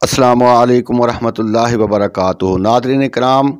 अस्सलामु अलैकुम वरहमतुल्लाहि वबरकातुहू। नाज़रीन कराम,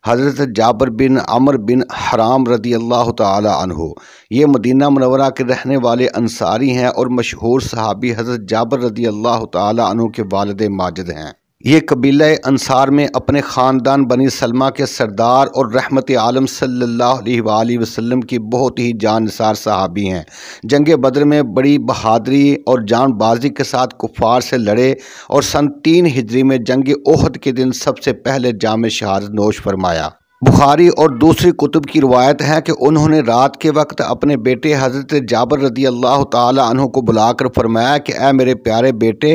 हज़रत जाबिर बिन अमर बिन हराम रदी अल्लाह ताला अन्हु ये मदीना मुनव्वरा के रहने वाले अंसारी हैं और मशहूर सहाबी हज़रत जाबिर रदी अल्लाह ताला अन्हु के वालिद माजिद हैं। ये कबीला अंसार में अपने ख़ानदान बनी सलमा के सरदार और रहमत आलम सल्लल्लाहु अलैहि वसल्लम की बहुत ही जानसार सहाबी हैं। जंग बदर में बड़ी बहादुरी और जानबाजी के साथ कुफ़ार से लड़े और सन 3 हिजरी में जंग ओहद के दिन सबसे पहले जाम शहादत नोश फरमाया। बुखारी और दूसरी कुतुब की रवायत है कि उन्होंने रात के वक्त अपने बेटे हज़रत जाबिर रदी अल्लाह ताला अन्हु को बुलाकर फरमाया कि ऐ मेरे प्यारे बेटे,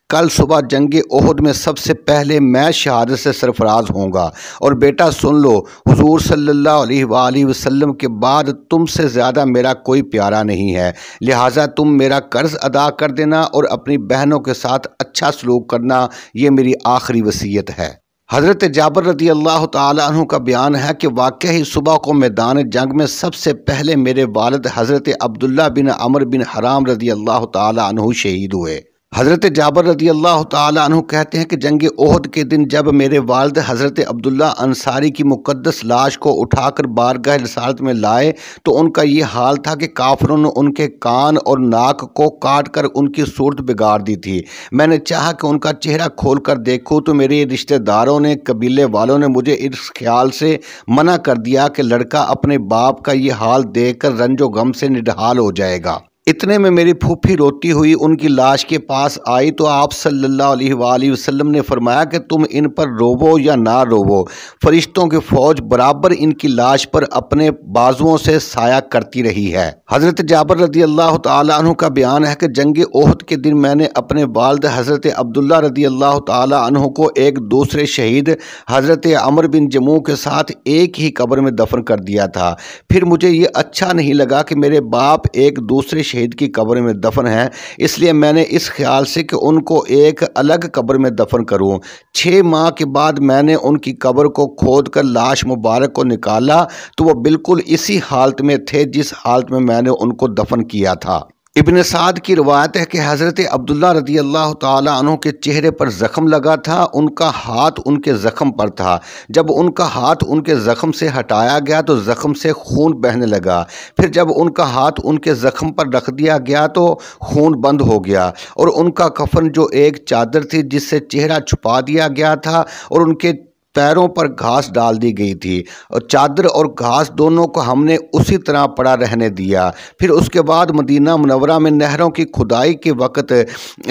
कल सुबह जंग ओहद में सबसे पहले मैं शहादत से सरफराज होऊंगा, और बेटा सुन लो, हुजूर सल्लल्लाहु अलैहि वसल्लम के बाद तुमसे ज़्यादा मेरा कोई प्यारा नहीं है, लिहाजा तुम मेरा कर्ज अदा कर देना और अपनी बहनों के साथ अच्छा सलूक करना, ये मेरी आखिरी वसीयत है। हज़रत जाबिर रदी अल्लाह ताला अन्हु का बयान है कि वाकई ही सुबह को मैदान जंग में सबसे पहले मेरे वालिद हज़रत अब्दुल्ला बिन अमर बिन हराम रदी अल्लाह ताला अन्हु शहीद हुए। हज़रत जाबिर रदी अल्लाह ताला अन्हु कहते हैं कि जंग ओहद के दिन जब मेरे वालिद हज़रत अब्दुल्ला अंसारी की मुक़द्दस लाश को उठाकर बारगाह रिसालत में लाए तो उनका ये हाल था कि काफिरों ने उनके कान और नाक को काट कर उनकी सूरत बिगाड़ दी थी। मैंने चाहा कि उनका चेहरा खोल कर देखूँ तो मेरे रिश्तेदारों ने, कबीले वालों ने मुझे इस ख्याल से मना कर दिया कि लड़का अपने बाप का ये हाल देख कर रंजो गम से निढाल हो जाएगा। इतने में मेरी फूफी रोती हुई उनकी लाश के पास आई तो आप सल्लल्लाहु अलैहि वसल्लम ने फरमाया कि तुम इन पर रोवो या ना रोवो, फरिश्तों की फौज बराबर इनकी लाश पर अपने बाजुओं से साया करती रही है। हज़रत जाबिर रदी अल्लाह ताला अन्हु का बयान है कि जंग ओहद के दिन मैंने अपने वालिद हज़रत अब्दुल्ला रदी अल्लाह ताला अन्हु को एक दूसरे शहीद हज़रत अमर बिन जमू के साथ एक ही कब्र में दफन कर दिया था। फिर मुझे ये अच्छा नहीं लगा कि मेरे बाप एक दूसरे शहीद की कब्र में दफन है, इसलिए मैंने इस ख्याल से कि उनको एक अलग कब्र में दफन करूं। 6 माह के बाद मैंने उनकी कब्र को खोदकर लाश मुबारक को निकाला तो वो बिल्कुल इसी हालत में थे जिस हालत में मैंने उनको दफन किया था। इब्न साद की रवायत है कि हज़रत अब्दुल्ला रदी अल्लाह ताला अन्हु के चेहरे पर ज़ख़म लगा था, उनका हाथ उनके ज़ख़म पर था। जब उनका हाथ उनके ज़ख़म से हटाया गया तो ज़ख़म से खून बहने लगा। फिर जब उनका हाथ उनके ज़ख़म पर रख दिया गया तो खून बंद हो गया, और उनका कफन जो एक चादर थी जिससे चेहरा छुपा दिया गया था और उनके पैरों पर घास डाल दी गई थी, और चादर और घास दोनों को हमने उसी तरह पड़ा रहने दिया। फिर उसके बाद मदीना मुनव्वरा में नहरों की खुदाई के वक्त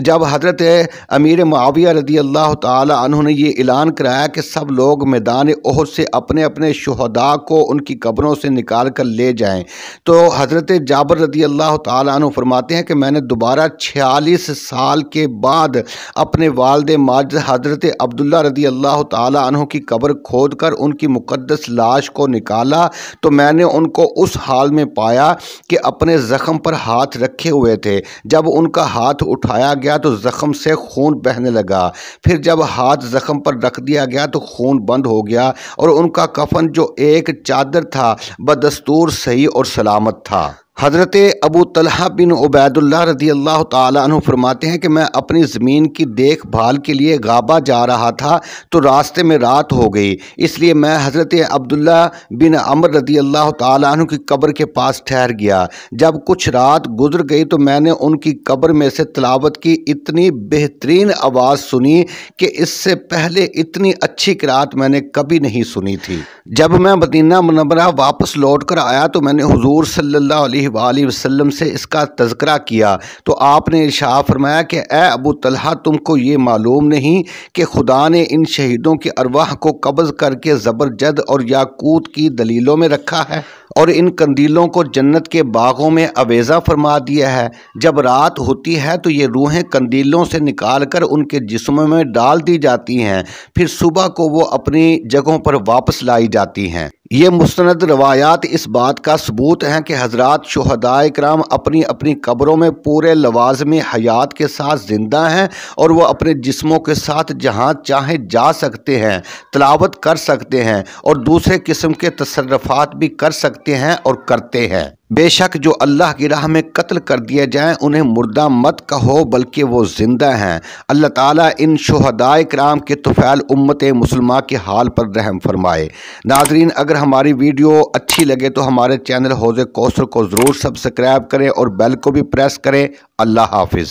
जब हज़रत अमीर मुआविया रदी अल्लाह ताला अन्हु ने ये ऐलान कराया कि सब लोग मैदान ओहद से अपने अपने शुहदा को उनकी कब्रों से निकाल कर ले जाएं, तो हज़रत जाबिर रदी अल्लाह ताला अन्हु फरमाते हैं कि मैंने दोबारा 46 साल के बाद अपने वालिद माजिद हज़रत अब्दुल्ला रदी अल्लाह ताला अन्हु की कब्र खोदकर उनकी मुकद्दस लाश को निकाला तो मैंने उनको उस हाल में पाया कि अपने ज़ख़म पर हाथ रखे हुए थे। जब उनका हाथ उठाया गया तो ज़ख़म से खून बहने लगा। फिर जब हाथ ज़ख़म पर रख दिया गया तो खून बंद हो गया, और उनका कफन जो एक चादर था बदस्तूर सही और सलामत था। हज़रत अबू तलहा बिन उबैदुल्लाह रदी अल्लाह ताला अन्हु फरमाते हैं कि मैं अपनी ज़मीन की देखभाल के लिए गाबा जा रहा था तो रास्ते में रात हो गई, इसलिए मैं हज़रत अब्दुल्ला बिन अमर रदी अल्लाह ताला अन्हु की कब्र के पास ठहर गया। जब कुछ रात गुजर गई तो मैंने उनकी कब्र में से तिलावत की इतनी बेहतरीन आवाज़ सुनी कि इससे पहले इतनी अच्छी क़िराअत मैंने कभी नहीं सुनी थी। जब मैं मदीना मुनव्वरा वापस लौट कर आया तो मैंने हुजूर सल्लल्लाहु अलैहि वसल्लम से इसका तज़किरा किया तो आपने इरशाद फरमाया कि ए अबू तलहा, तुमको ये मालूम नहीं कि खुदा ने इन शहीदों की अरवाह को कब्ज़ करके ज़बरजद और याकूत की दलीलों में रखा है और इन कंदीलों को जन्नत के बागों में अवेज़ा फरमा दिया है। जब रात होती है तो ये रूहें कंदीलों से निकाल कर उनके जिस्मों में डाल दी जाती हैं, फिर सुबह को वो अपनी जगहों पर वापस लाई जाती हैं। یہ مستند روایات اس بات کا ثبوت ہیں کہ حضرات شہداء کرام اپنی اپنی قبروں میں پورے لوازم حیات کے ساتھ زندہ ہیں اور وہ اپنے جسموں کے ساتھ جہاں چاہیں جا سکتے ہیں، تلاوت کر سکتے ہیں اور دوسرے قسم کے تصرفات بھی کر سکتے ہیں اور کرتے ہیں۔ بے شک جو اللہ کی راہ میں قتل کر دیے جائیں انہیں مردہ مت کہو بلکہ وہ زندہ ہیں۔ اللہ تعالیٰ ان شہداء کرام کے طفیل امت مسلمہ کے حال پر رحم فرمائے۔ ناظرین، اگر ہماری ویڈیو اچھی لگے تو ہمارے چینل حوض کوثر کو ضرور سبسکرائب کریں اور بیل کو بھی پریس کریں۔ اللہ حافظ۔